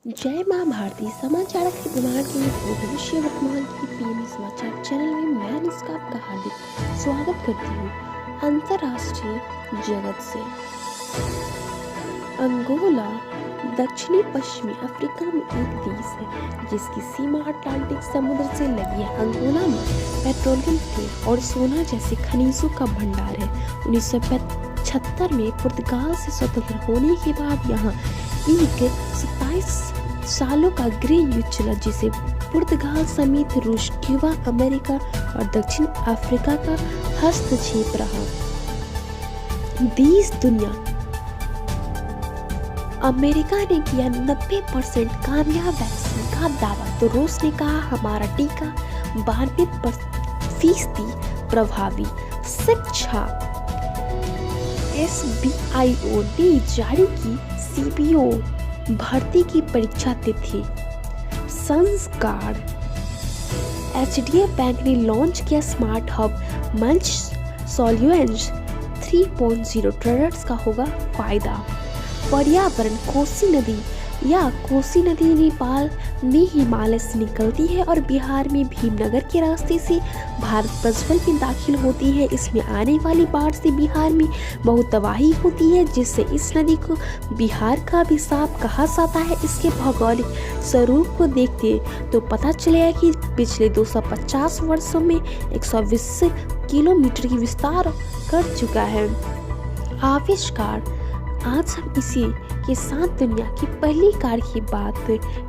जय माँ भारती समाचार के प्रमाण के लिए भविष्य वर्तमान की पीएमई समाचार चैनल में मैं अनुष्का आपका हार्दिक स्वागत करती हूँ। अंतर्राष्ट्रीय जगत से अंगोला दक्षिणी पश्चिमी अफ्रीका में एक देश है जिसकी सीमा अटलांटिक समुद्र से लगी है। अंगोला में पेट्रोलियम तेल और सोना जैसे खनिजों का भंडार है। 1975 में पुर्तगाल से स्वतंत्र होने के बाद यहाँ एक 27 सालों का गृह युद्ध चला जिसे पुर्तगाल समेत रूस, क्यूबा, अमेरिका और दक्षिण अफ्रीका का हस्तक्षेप रहा। देश दुनिया अमेरिका ने किया 90% कामयाब वैक्सीन का दावा तो रूस ने कहा हमारा टीका 92% प्रभावी। शिक्षा SBIO ने जारी की CBO भर्ती की परीक्षा तिथि। संस्कार HDFC बैंक ने लॉन्च किया स्मार्ट हब मंच सॉल्यूएंस 3.0 ट्रेडर्स का होगा फायदा। पर्यावरण कोसी नदी नेपाल में हिमालय से निकलती है और बिहार में भीमनगर के रास्ते से भारत प्रज्वल में दाखिल होती है। इसमें आने वाली बाढ़ से बिहार में बहुत तबाही होती है जिससे इस नदी को बिहार का अभिशाप कहा जाता है। इसके भौगोलिक स्वरूप को देखते तो पता चलेगा कि पिछले 250 वर्षों में 120 किलोमीटर की विस्तार कर चुका है। आविष्कार आज हम इसी के साथ दुनिया की पहली कार की बात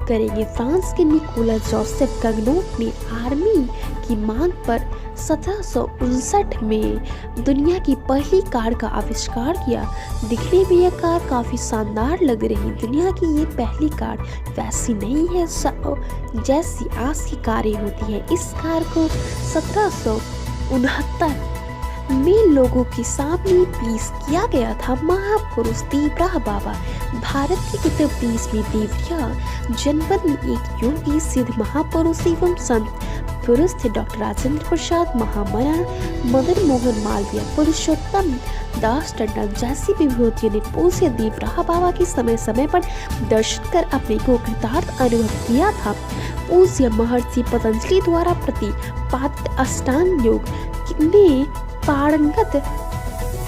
करेंगे। फ्रांस के निकोला जोसेफ गगनोट ने आर्मी की मांग पर 1759 में दुनिया की पहली कार का आविष्कार किया। दिखने में यह कार काफी शानदार लग रही। दुनिया की ये पहली कार वैसी नहीं है जैसी आज की कारें होती है। इस कार को 1769 में लोगों के सामने पेश किया गया था। महापुरुष देवराह बाबा भारत के उत्तर प्रदेश में देवरिया जनपद में एक योगी सिद्ध महापुरुष एवं संत पुरुष थे। डॉक्टर राजेंद्र प्रसाद महामना, मदन मोहन मालवीय, पुरुषोत्तम दास टंडन जैसी विभूतियों ने पूज्य देवराह बाबा के समय समय पर दर्शन कर अपने को कृतार्थ अनुभव किया था। पूज्य महर्षि पतंजलि द्वारा प्रतिपादित अष्टांग योग में पारंगत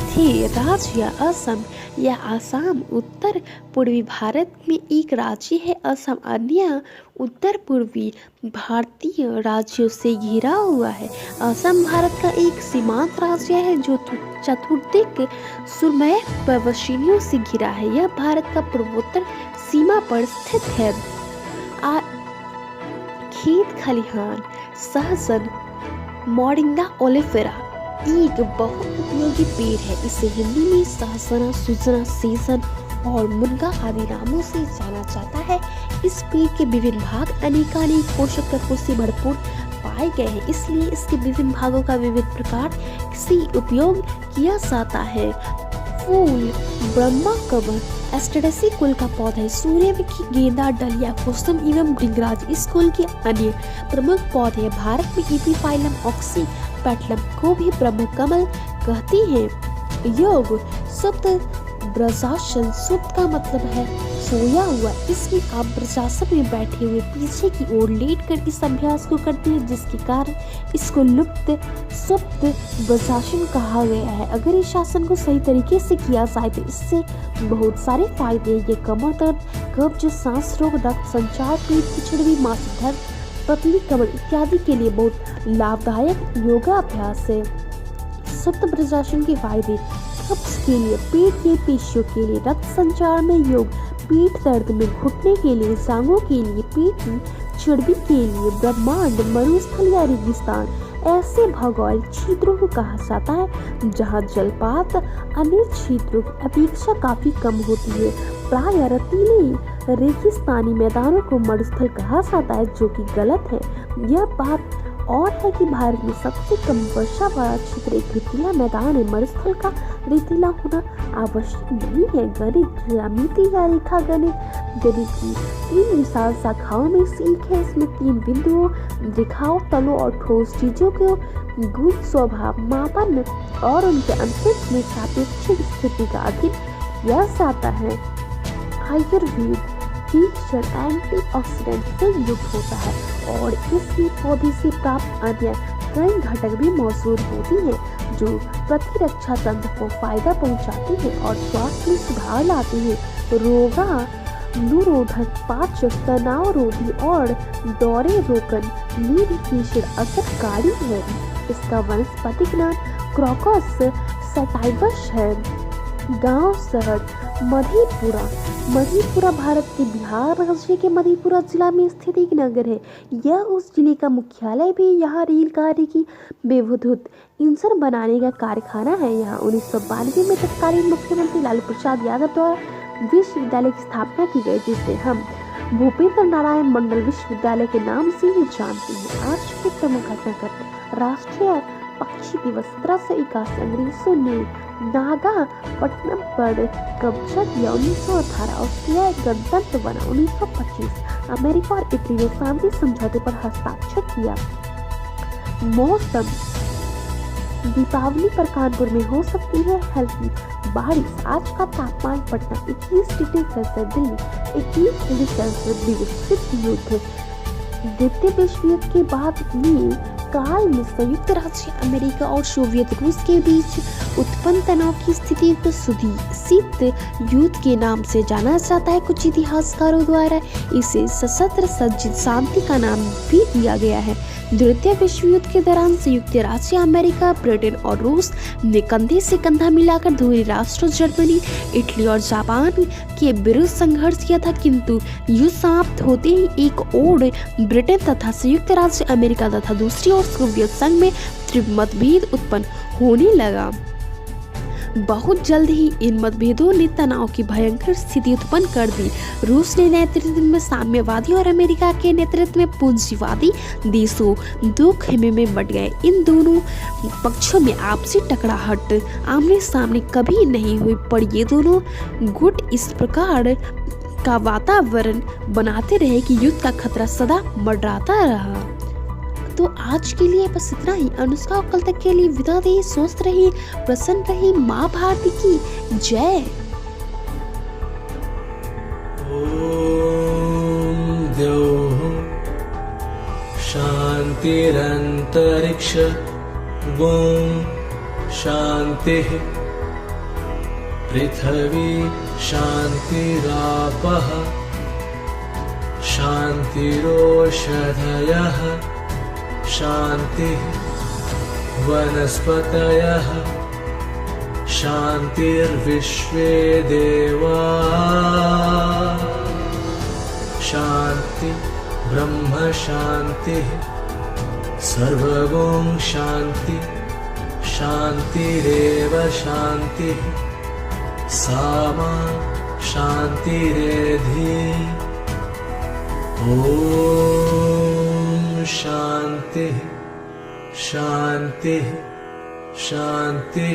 थे। राज्य असम या आसाम उत्तर पूर्वी भारत में एक राज्य है। असम अन्य उत्तर पूर्वी भारतीय राज्यों से घिरा हुआ है। असम भारत का एक सीमांत राज्य है जो चतुर्दिक सुरमय पर्वतश्रेणियों से घिरा है। यह भारत का पूर्वोत्तर सीमा पर स्थित है। खेत खलिहान सहसन मोरिंगा ओलिफेरा एक बहुत उपयोगी पेड़ है। इसे हिंदी में सहसना, सुजना, सेसन और मुनगा आदि नामों से जाना जाता है। इस पेड़ के विभिन्न भाग अनेकानेक पोषक तत्वों से भरपूर पाए गए हैं, इसलिए इसके विभिन्न भागों का विविध प्रकार से उपयोग किया जाता है। फूल ब्रह्मा कमल एस्टेरेसी कुल का पौधा है। सूर्यमुखी, गेंदा, डलिया, कुसुम एवं भृंगराज इस कुल के अन्य प्रमुख पौधे हैं। भारत में एपीफाइलम ऑक्सी पेटलम को भी ब्रह्म कमल कहती हैं। योग सुप्त ब्रजासन, सुप्त का मतलब है सोया हुआ। इसमें आप ब्रजासन में बैठे हुए पीछे की ओर लेट कर इस अभ्यास को करते हैं जिसके कारण इसको लुप्त सुप्त ब्रजासन कहा गया है। अगर इस आसन को सही तरीके से किया जाए तो इससे बहुत सारे फायदे हैं। ये कमर दर्द, कब्ज, सांस रोग, रक्त संचार, पेट की चर्बी, मासिक धर्म, पतली कमर इत्यादि के लिए बहुत लाभदायक योगाभ्यास है। सुप्त ब्रजासन के फायदे कब्ज के लिए, पेट के पेशियों के लिए, रक्त संचार में योग, पीठ दर्द में, घुटने के लिए, जांघों के लिए, पेट की चर्बी के लिए, ब्रह्मांड, मरुस्थल या रेगिस्तान ऐसे भौगोलिक क्षेत्रों को कहा जाता है जहां जलपात अन्य क्षेत्रों की अपेक्षा काफी कम होती है। प्राय रेतीले रेगिस्तानी मैदानों को मरुस्थल कहा जाता है जो कि गलत है। यह बात और है कि भारत में सबसे कम वर्षा वाला क्षेत्र एक रेतीला मैदान है। मरुस्थल का रेतीला होना आवश्यक नहीं है। गणित, ज्यामिति या रेखा गणित की 3 विशाल शाखाओं में से एक है। इसमें 3 बिंदुओं, रेखाओं, तलों और ठोस चीजों को गुण स्वभाव मापन और उनके अंतरिक्ष में सापेक्षिक स्थिति का अधीन किया जाता है। आयुर्वेद भीषण एंटीऑक्सीडेंट से युक्त होता है और इसमें पौधे से प्राप्त अन्य कई घटक भी मौजूद होती हैं जो प्रतिरक्षा तंत्र को फायदा पहुंचाते हैं और स्वास्थ्य में सुधार लाते हैं। रोगा निरोधक, पाचक, तनाव रोधी और दौरे रोकन लीड असरकारी है। इसका वनस्पतिक नाम क्रोकस सटाइवस है। गांव शहर मधेपुरा। मधेपुरा भारत के बिहार राज्य के मधेपुरा जिला में स्थित एक नगर है। यह उस जिले का मुख्यालय भी। यहाँ रेलगाड़ी की विद्युत इंजन बनाने का कारखाना है। यहाँ 1992 में तत्कालीन मुख्यमंत्री लालू प्रसाद यादव द्वारा विश्वविद्यालय की स्थापना की गई, जिसे हम भूपेंद्र नारायण मंडल विश्वविद्यालय के नाम से ही जानते हैं। आज के प्रमुख घटनाक्रम: राष्ट्रीय पक्षी दिवस 1781। अंग्रेजों ने नागापट्टनम पर कब्जा किया 1918। ऑस्ट्रिया एक गणतंत्र बना 1925। अमेरिका और इटली ने शांति समझौते पर हस्ताक्षर किया। मौसम: दीपावली पर कानपुर में हो सकती है हल्की बारिश। आज का तापमान: Patna 21 degree Celsius, Delhi 21 degree Celsius. विश्व युद्ध: द्वितीय विश्व युद्ध के बाद में काल में संयुक्त राज्य अमेरिका और सोवियत रूस के बीच उत्पन्न तनाव की स्थिति को शीत युद्ध के नाम से जाना जाता है। कुछ इतिहासकारों द्वारा इसे सशस्त्र सज्जित शांति का नाम भी दिया गया है। द्वितीय विश्व युद्ध के दौरान संयुक्त राज्य अमेरिका, ब्रिटेन और रूस ने कंधे से कंधा मिलाकर दोहरे राष्ट्रों जर्मनी, इटली और जापान के विरुद्ध संघर्ष किया था, किंतु युद्ध समाप्त होते ही एक ओर ब्रिटेन तथा संयुक्त राज्य अमेरिका तथा दूसरी ओर सोवियत संघ में तीव्र मतभेद उत्पन्न होने लगा। बहुत जल्द ही इन मतभेदों ने तनाव की भयंकर स्थिति उत्पन्न कर दी। रूस के नेतृत्व में साम्यवादी और अमेरिका के नेतृत्व में पूंजीवादी देशों दो खेमे में बंट गए। इन दोनों पक्षों में आपसी टकराहट आमने सामने कभी नहीं हुई, पर ये दोनों गुट इस प्रकार का वातावरण बनाते रहे कि युद्ध का खतरा सदा मंडराता रहा। तो आज के लिए बस इतना ही। अनुष्का और कल तक के लिए विदा दें। स्वस्थ रहिए, प्रसन्न रहिए। माँ भारती की जय। ओम द्यौः शान्तिरन्तरिक्ष ओम शान्तिः पृथ्वी शान्तिरापः शान्तिरोषधयः शान्तिः वनस्पतयः शान्तिर्विश्वे देवाः शान्ति ब्रह्म शान्तिः सर्वगुण शान्ति शान्तिरेव शान्तिः सामा शान्तिरेधि। ओम शांति शांति शांति।